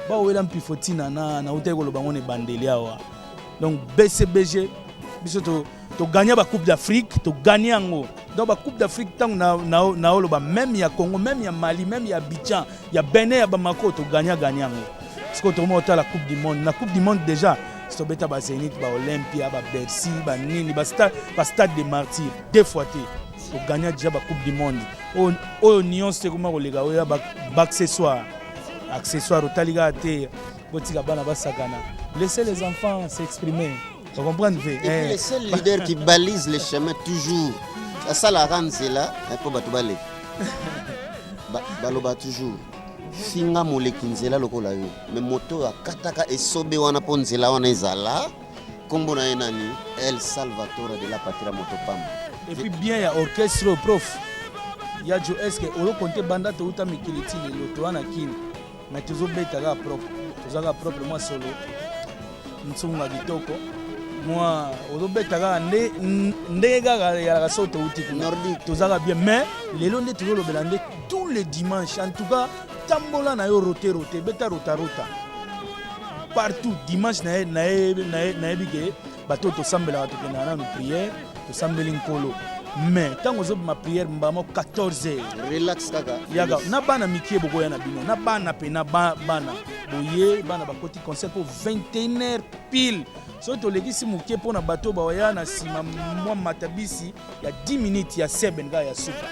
ba wela mpifotina na uteko lo bango ne bandelia wa. Donc BCBG biso to gagner ba Coupe d'Afrique, to gagner yango. Donc la Coupe d'Afrique tant même il y a Congo, même il y a Mali, même il y a Abidjan, il y a Bénin, il y a Bamako, tu gagnes. Parce que tu as la Coupe du Monde. La Coupe du Monde déjà, c'est le Zénith, Olympia, Bercy, Nini, le Stade des Martyrs. Deux fois tu gagnes déjà la Coupe du Monde. Au Nyon, c'est comment on les gagne, il y a accessoires. Accessoires, au Taliga, laissez les enfants s'exprimer. Vous comprenez? Et puis les seuls leaders qui balisent les chemins toujours. Ça la rend c'est là un peu batubale baloba toujours singa molekinzela lokola yo mais moto akataka esobe wana ponzela wana ezala kombo na enani El Salvatore de la Patria Motopam. Et puis bien il y a orchestre prof il y a jo est-ce que on compte banda to uta mikiliti le to wana kin mais toujours beta propre moi solo nsunga kitoko moi au betaka ndega ya soto uti nordique tozaka bien mais les londe toujours le belande tous les dimanches en tout cas tambola na yo roter beta rota partout dimanche na bige bato to sambela to na prière to sambeli nkolo mais tant aux ma prière mbamo 14h relax kaka yaga na bana mikie boko ya na bino na bana pe na bana boye bana bakoti concert pour 21h pile. Si tu as si mukie pour na bateau bawaya na sima moi matabisi il y a 10 minutes il y a 7 benga ya souka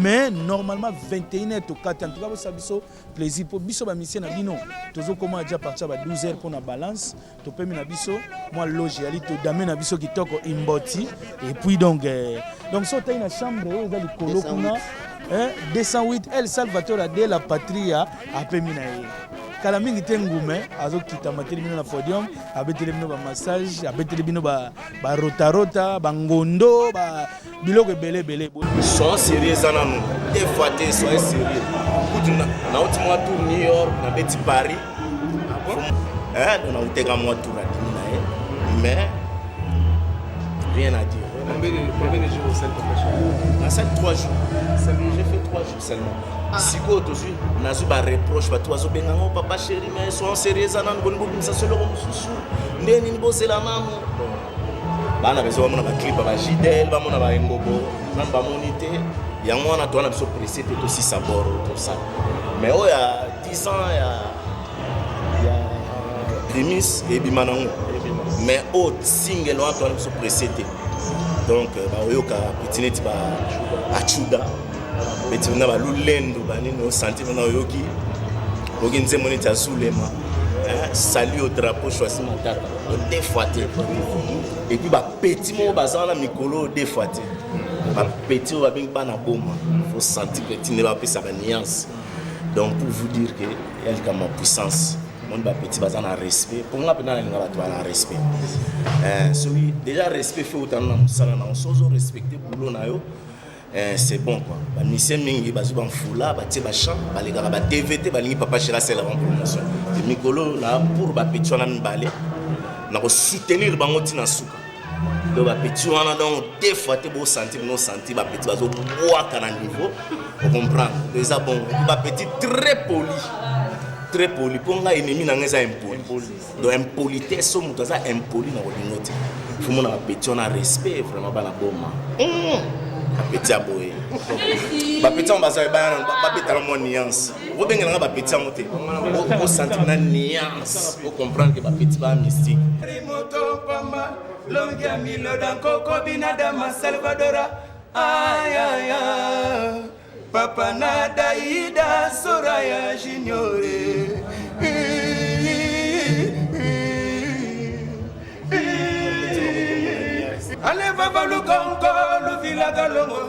mais normalement 21h to 4 en tout cas ça biso plaisir pour biso ba mission na bino tozo comment déjà partir à 12h pour na balance to pemi na biso moi loge ali to dame na biso kitoko imboti et puis donc so tu as une chambre où za likolo kuna 208 El Salvatore de la Patria a pemi na kala mingi tengume azo kita materi bino na podium abetele bino ba massage abetele bino ba rota bangondo ba biloko belé sont sérieux ananu des fois des sont sérieux kutuna na ultimo tour New York na beti Paris na uteka mo tour na mais rien à dire. Combien de jours au centre de la salle 3 jours. J'ai fait 3 jours seulement. Si quoi aujourd'hui, nazu ba reproche ba toi zo bengango papa chéri mais sont sérieux ananu boni bobu ça solo comme susu. Ndeni ni bosela mamu. Bana bezo mona ba clip ba Jidel ba mona ba Ngobo, nan ba monité. Ya mwana to na biso pressé tout aussi sabor tout ça. Mais oh ya 10 ans ya Primis et Bimanango. Mais au single on to na biso pressé. Donc baoyoka petinet ba achuda petit na ba lulendo banini o sentiment na yoki okinze monita sulema salut au drapeau choisi matata des fois et puis ba petit mo bazana mikolo des fois ba petit va bien ba na boma faut sentir petit ne va pas sa nuance. Donc pour vous dire que il y a comme puissance mon ba petit bazana respect pour moi pena nga ba toi respect celui déjà respect fait autant na musala na sozo respecter boulot na yo c'est bon quoi ba mission mingi bazu ba mfula ba tie ba chant ba les gars ba TVT ba lingi papa chéra c'est la promotion de mikolo na pour ba petit na mbale na ko soutenir bango tina suka do ba petit wana donc des fois te bo sentir no sentir ba petit bazo boa kana niveau on comprend déjà bon ba petit très poli pour nga ennemi na ngeza impoli donc impolitesse so muto za impoli na kolingoti fumo na petit on a respect vraiment ba na boma petit aboye ba petit on baza ba petit la nuance vous bengela nga ba petit amote au sentir na nuance pour comprendre que ba petit ba mystique rimoto pamba longa milo dan koko binada ma Salvadora ay Papa Nadaïda Soraya Juniore Allez papa le conco le villa galongo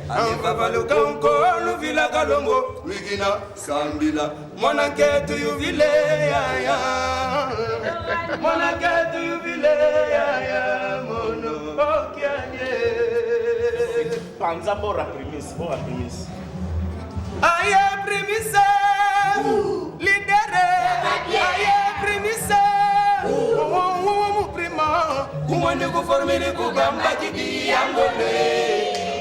Allez papa le conco le villa galongo Wigina Sambila mon enquête you ville mon enquête you ville mono okianye Panza pour la prémisse, Aïe, prémisse, lidéré, aïe, prémisse, prima, umane ko formere ko bamba kidi angolwe,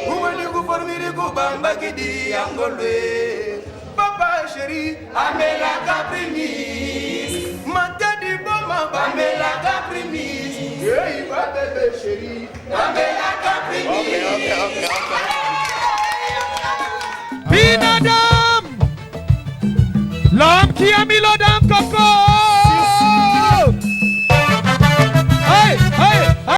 umane ko formere ko bamba kidi angolwe, papa chérie, amelaka primis. Matadi boma, amelaka primis. Hey, va bébé chérie, amelaka primis. Pinadam, l'homme qui a mis l'eau dans le coco.